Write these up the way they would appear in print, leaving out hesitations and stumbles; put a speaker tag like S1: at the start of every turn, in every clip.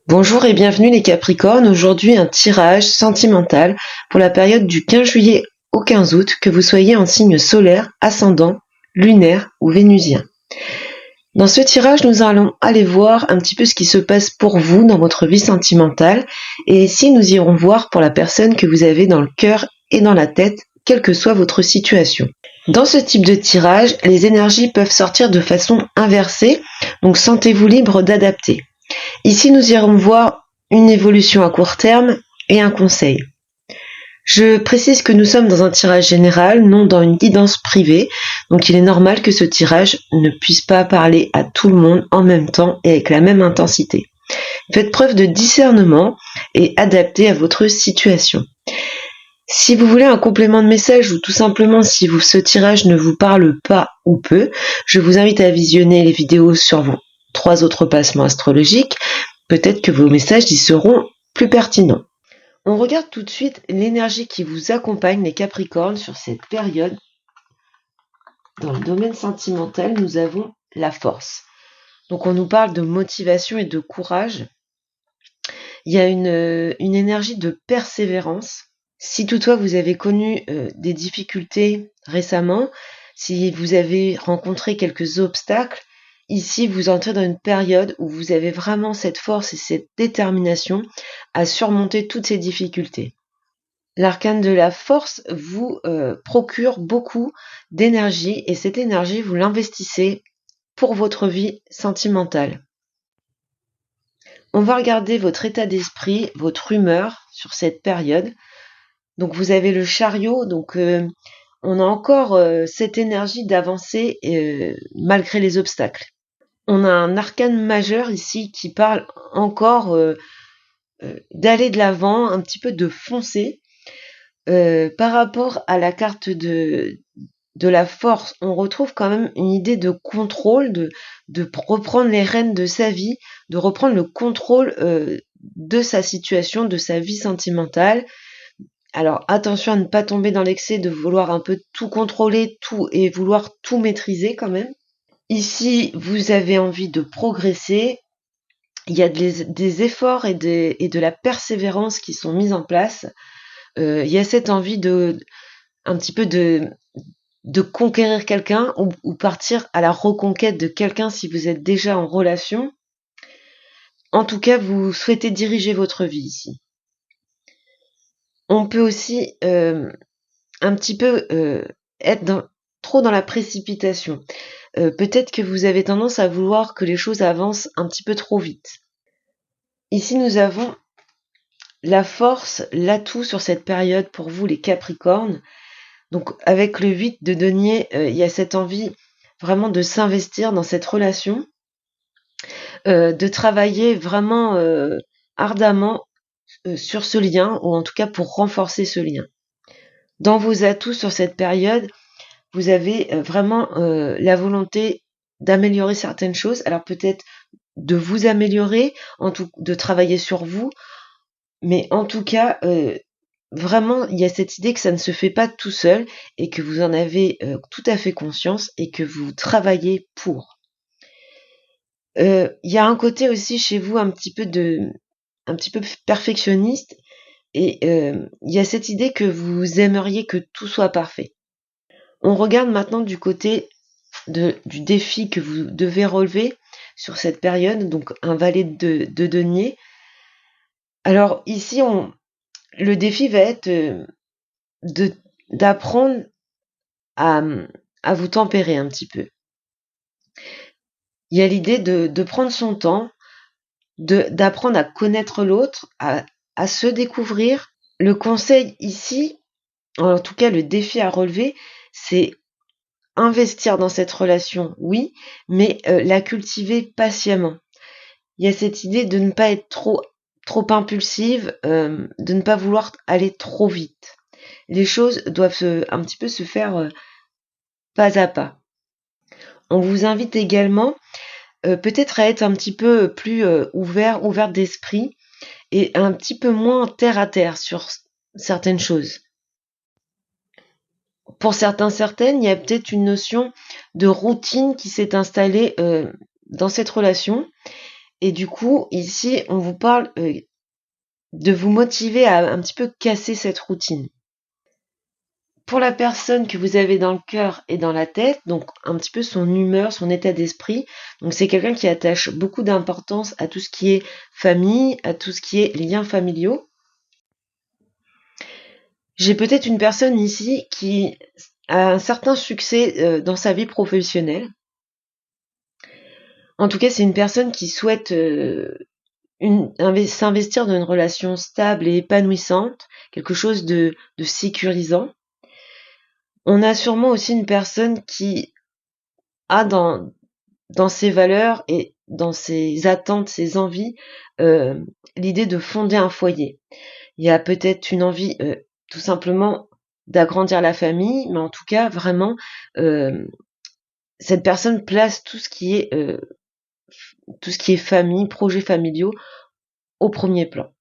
S1: Bonjour et bienvenue les Capricornes. Aujourd'hui, un tirage sentimental pour la période du 15 juillet au 15 août, que vous soyez en signe solaire, ascendant, lunaire ou vénusien. Dans ce tirage, nous allons aller voir un petit peu ce qui se passe pour vous dans votre vie sentimentale, et ici nous irons voir pour la personne que vous avez dans le cœur et dans la tête, quelle que soit votre situation. Dans ce type de tirage, les énergies peuvent sortir de façon inversée, donc sentez-vous libre d'adapter. Ici, nous irons voir une évolution à court terme et un conseil. Je précise que nous sommes dans un tirage général, non dans une guidance privée, donc il est normal que ce tirage ne puisse pas parler à tout le monde en même temps et avec la même intensité. Faites preuve de discernement et adaptez à votre situation. Si vous voulez un complément de message ou tout simplement si ce tirage ne vous parle pas ou peu, je vous invite à visionner les vidéos sur vos 3 autres placements astrologiques. Peut-être que vos messages y seront plus pertinents. On regarde tout de suite l'énergie qui vous accompagne, les Capricornes, sur cette période. Dans le domaine sentimental, nous avons la force. Donc on nous parle de motivation et de courage. Il y a une énergie de persévérance. Si toutefois vous avez connu des difficultés récemment, si vous avez rencontré quelques obstacles, ici vous entrez dans une période où vous avez vraiment cette force et cette détermination à surmonter toutes ces difficultés. L'arcane de la force vous procure beaucoup d'énergie et cette énergie vous l'investissez pour votre vie sentimentale. On va regarder votre état d'esprit, votre humeur sur cette période. Donc vous avez le chariot, donc on a encore cette énergie d'avancer malgré les obstacles. On a un arcane majeur ici qui parle encore d'aller de l'avant, un petit peu de foncer. Par rapport à la carte de la force, on retrouve quand même une idée de contrôle, de reprendre les rênes de sa vie, de reprendre le contrôle de sa situation, de sa vie sentimentale. Alors attention à ne pas tomber dans l'excès de vouloir un peu tout contrôler, tout et vouloir tout maîtriser quand même. Ici, vous avez envie de progresser. Il y a des efforts et de la persévérance qui sont mis en place. Il y a cette envie un petit peu de conquérir quelqu'un ou partir à la reconquête de quelqu'un si vous êtes déjà en relation. En tout cas, vous souhaitez diriger votre vie ici. On peut aussi un petit peu être trop dans la précipitation. Peut-être que vous avez tendance à vouloir que les choses avancent un petit peu trop vite. Ici, nous avons la force, l'atout sur cette période pour vous, les Capricornes. Donc, avec le 8 de denier, il y a cette envie vraiment de s'investir dans cette relation, de travailler vraiment ardemment sur ce lien, ou en tout cas pour renforcer ce lien. Dans vos atouts sur cette période, vous avez vraiment la volonté d'améliorer certaines choses. Alors peut-être de vous améliorer, de travailler sur vous, mais en tout cas, vraiment, il y a cette idée que ça ne se fait pas tout seul et que vous en avez tout à fait conscience et que vous travaillez pour. Il y a un côté aussi chez vous un petit peu perfectionniste et il y a cette idée que vous aimeriez que tout soit parfait. On regarde maintenant du côté du défi que vous devez relever sur cette période, donc un valet de denier. Alors ici, le défi va être d'apprendre à vous tempérer un petit peu. Il y a l'idée de prendre son temps, d'apprendre à connaître l'autre, à se découvrir. Le conseil ici, en tout cas le défi à relever, c'est investir dans cette relation, oui, mais la cultiver patiemment. Il y a cette idée de ne pas être trop impulsive, de ne pas vouloir aller trop vite. Les choses doivent un petit peu se faire pas à pas. On vous invite également peut-être à être un petit peu plus ouvert d'esprit et un petit peu moins terre à terre sur certaines choses. Pour certaines, il y a peut-être une notion de routine qui s'est installée dans cette relation Et du coup, ici, on vous parle de vous motiver à un petit peu casser cette routine. Pour la personne que vous avez dans le cœur et dans la tête, donc un petit peu son humeur, son état d'esprit, donc c'est quelqu'un qui attache beaucoup d'importance à tout ce qui est famille, à tout ce qui est liens familiaux. J'ai peut-être une personne ici qui a un certain succès dans sa vie professionnelle. En tout cas, c'est une personne qui souhaite s'investir dans une relation stable et épanouissante, quelque chose de sécurisant. On a sûrement aussi une personne qui a dans ses valeurs et dans ses attentes, ses envies, l'idée de fonder un foyer. Il y a peut-être une envie tout simplement d'agrandir la famille, mais en tout cas, vraiment, cette personne place tout ce qui est famille, projets familiaux au premier plan.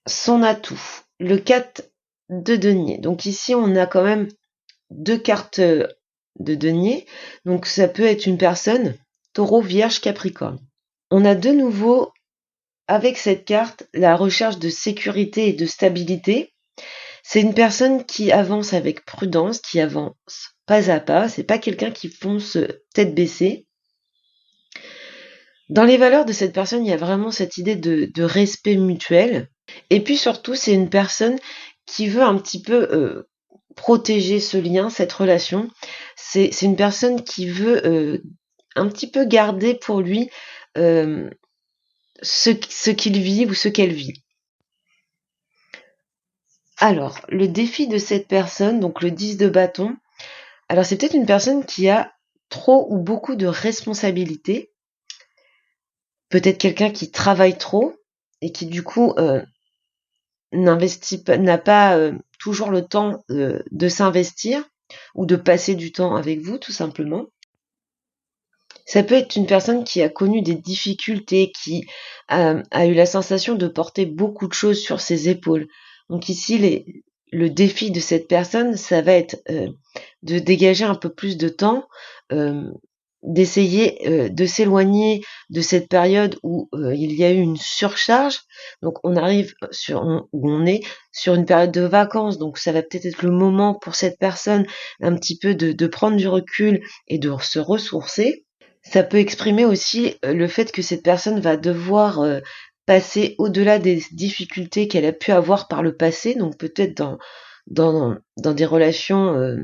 S1: Son atout, le 4 de denier. Donc ici, on a quand même 2 cartes de denier. Donc ça peut être une personne, taureau, vierge, capricorne. On a de nouveau, avec cette carte, la recherche de sécurité et de stabilité. C'est une personne qui avance avec prudence, qui avance pas à pas. C'est pas quelqu'un qui fonce tête baissée. Dans les valeurs de cette personne, il y a vraiment cette idée de respect mutuel. Et puis surtout, c'est une personne qui veut un petit peu protéger ce lien, cette relation. C'est une personne qui veut un petit peu garder pour lui ce qu'il vit ou ce qu'elle vit. Alors, le défi de cette personne, donc le 10 de bâton, alors c'est peut-être une personne qui a trop ou beaucoup de responsabilités, peut-être quelqu'un qui travaille trop et qui du coup n'a pas toujours le temps de s'investir ou de passer du temps avec vous, tout simplement. Ça peut être une personne qui a connu des difficultés, qui a eu la sensation de porter beaucoup de choses sur ses épaules. Donc ici, le défi de cette personne, ça va être de dégager un peu plus de temps, d'essayer de s'éloigner de cette période où il y a eu une surcharge. Donc on arrive où on est sur une période de vacances, donc ça va peut-être être le moment pour cette personne un petit peu de prendre du recul et de se ressourcer. Ça peut exprimer aussi le fait que cette personne va devoir passer au-delà des difficultés qu'elle a pu avoir par le passé, donc peut-être dans des relations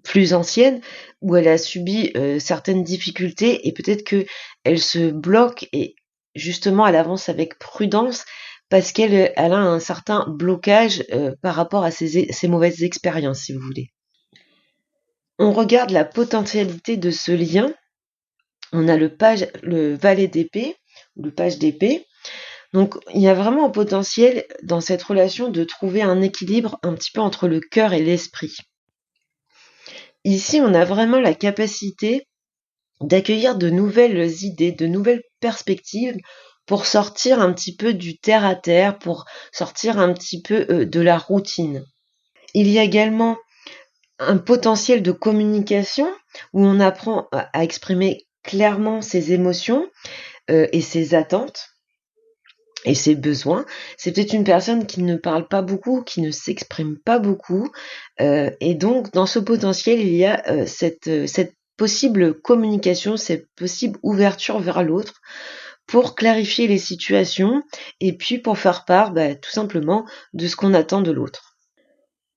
S1: plus anciennes où elle a subi certaines difficultés et peut-être que elle se bloque et justement elle avance avec prudence parce qu'elle a un certain blocage par rapport à ses mauvaises expériences, si vous voulez. On regarde la potentialité de ce lien. On a le valet d'épée, ou le page d'épée. Donc, il y a vraiment un potentiel dans cette relation de trouver un équilibre un petit peu entre le cœur et l'esprit. Ici, on a vraiment la capacité d'accueillir de nouvelles idées, de nouvelles perspectives pour sortir un petit peu du terre à terre, pour sortir un petit peu de la routine. Il y a également un potentiel de communication où on apprend à exprimer clairement ses émotions et ses attentes et ses besoins. C'est peut-être une personne qui ne parle pas beaucoup, qui ne s'exprime pas beaucoup et donc dans ce potentiel il y a cette possible communication, cette possible ouverture vers l'autre pour clarifier les situations et puis pour faire part tout simplement de ce qu'on attend de l'autre.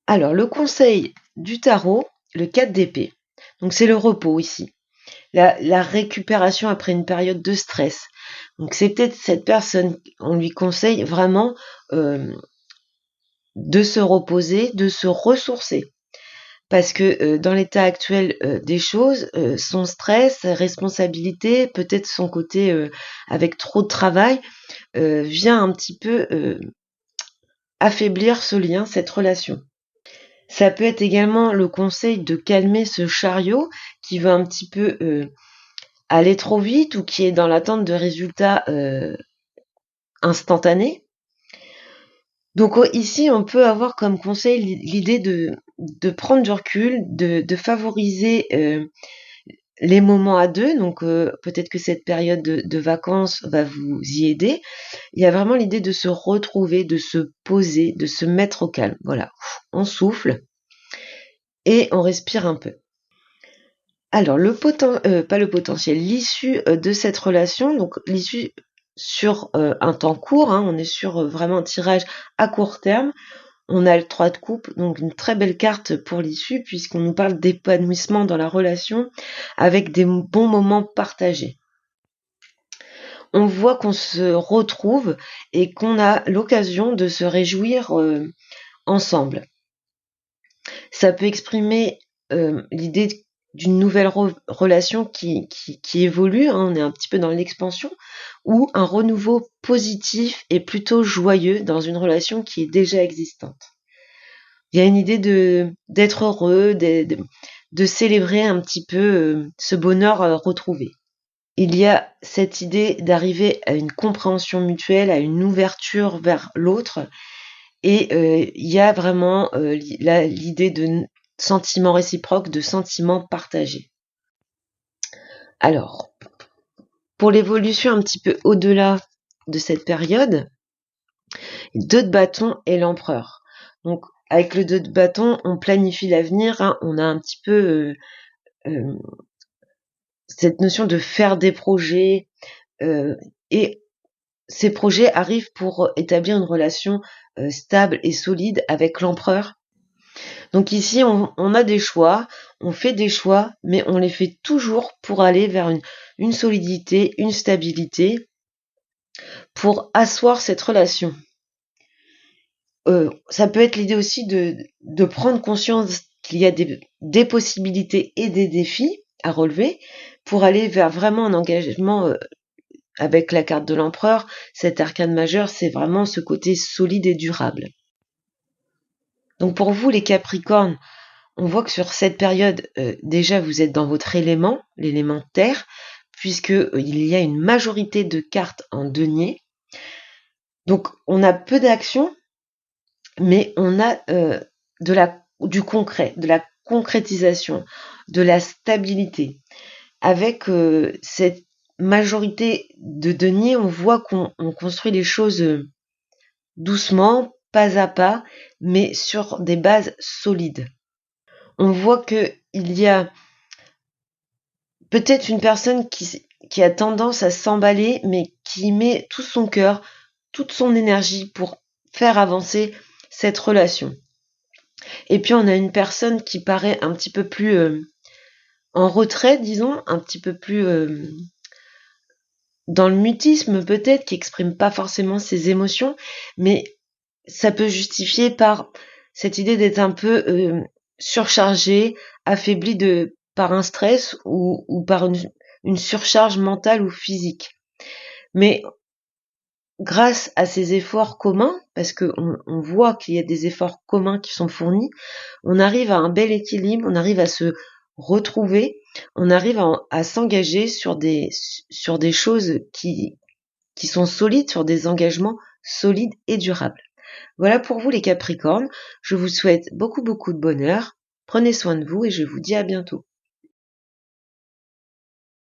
S1: Alors le conseil du tarot, le 4 d'épée, donc c'est le repos ici. La récupération après une période de stress. Donc c'est peut-être cette personne, on lui conseille vraiment de se reposer, de se ressourcer. Parce que dans l'état actuel des choses, son stress, sa responsabilité, peut-être son côté avec trop de travail, vient un petit peu affaiblir ce lien, cette relation. Ça peut être également le conseil de calmer ce chariot qui veut un petit peu aller trop vite ou qui est dans l'attente de résultats instantanés. Donc ici, on peut avoir comme conseil l'idée de prendre du recul, de favoriser les moments à deux, donc peut-être que cette période de vacances va vous y aider. Il y a vraiment l'idée de se retrouver, de se poser, de se mettre au calme. Voilà, on souffle et on respire un peu. Alors, pas le potentiel, l'issue de cette relation, donc l'issue sur un temps court, hein, on est sur vraiment un tirage à court terme. On a le 3 de coupe, donc une très belle carte pour l'issue, puisqu'on nous parle d'épanouissement dans la relation avec des bons moments partagés. On voit qu'on se retrouve et qu'on a l'occasion de se réjouir ensemble. Ça peut exprimer l'idée d'une nouvelle relation qui évolue, hein, on est un petit peu dans l'expansion, ou un renouveau positif et plutôt joyeux dans une relation qui est déjà existante. Il y a une idée d'être heureux, de célébrer un petit peu ce bonheur retrouvé. Il y a cette idée d'arriver à une compréhension mutuelle, à une ouverture vers l'autre, et il y a vraiment l'idée de sentiments réciproques, de sentiments partagés. Alors, pour l'évolution un petit peu au-delà de cette période, 2 de bâton et l'empereur. Donc, avec le 2 de bâton, on planifie l'avenir, hein, on a un petit peu cette notion de faire des projets, et ces projets arrivent pour établir une relation stable et solide avec l'empereur. Donc ici, on a des choix, on fait des choix, mais on les fait toujours pour aller vers une solidité, une stabilité, pour asseoir cette relation. Ça peut être l'idée aussi de prendre conscience qu'il y a des possibilités et des défis à relever pour aller vers vraiment un engagement avec la carte de l'empereur. Cet arcane majeur, c'est vraiment ce côté solide et durable. Donc pour vous, les Capricornes, on voit que sur cette période, déjà, vous êtes dans votre élément, l'élément terre, puisque il y a une majorité de cartes en denier. Donc on a peu d'actions, mais on a du concret, de la concrétisation, de la stabilité. Avec cette majorité de deniers, on voit qu'on construit les choses doucement, pas à pas, mais sur des bases solides. On voit qu'il y a peut-être une personne qui a tendance à s'emballer, mais qui met tout son cœur, toute son énergie pour faire avancer cette relation. Et puis on a une personne qui paraît un petit peu plus en retrait, disons, un petit peu plus dans le mutisme peut-être, qui exprime pas forcément ses émotions, mais ça peut justifier par cette idée d'être un peu surchargé, affaibli par un stress ou par une surcharge mentale ou physique. Mais grâce à ces efforts communs, parce qu'on voit qu'il y a des efforts communs qui sont fournis, on arrive à un bel équilibre, on arrive à se retrouver, on arrive à s'engager sur des choses qui sont solides, sur des engagements solides et durables. Voilà pour vous les Capricornes, je vous souhaite beaucoup de bonheur, prenez soin de vous et je vous dis à bientôt.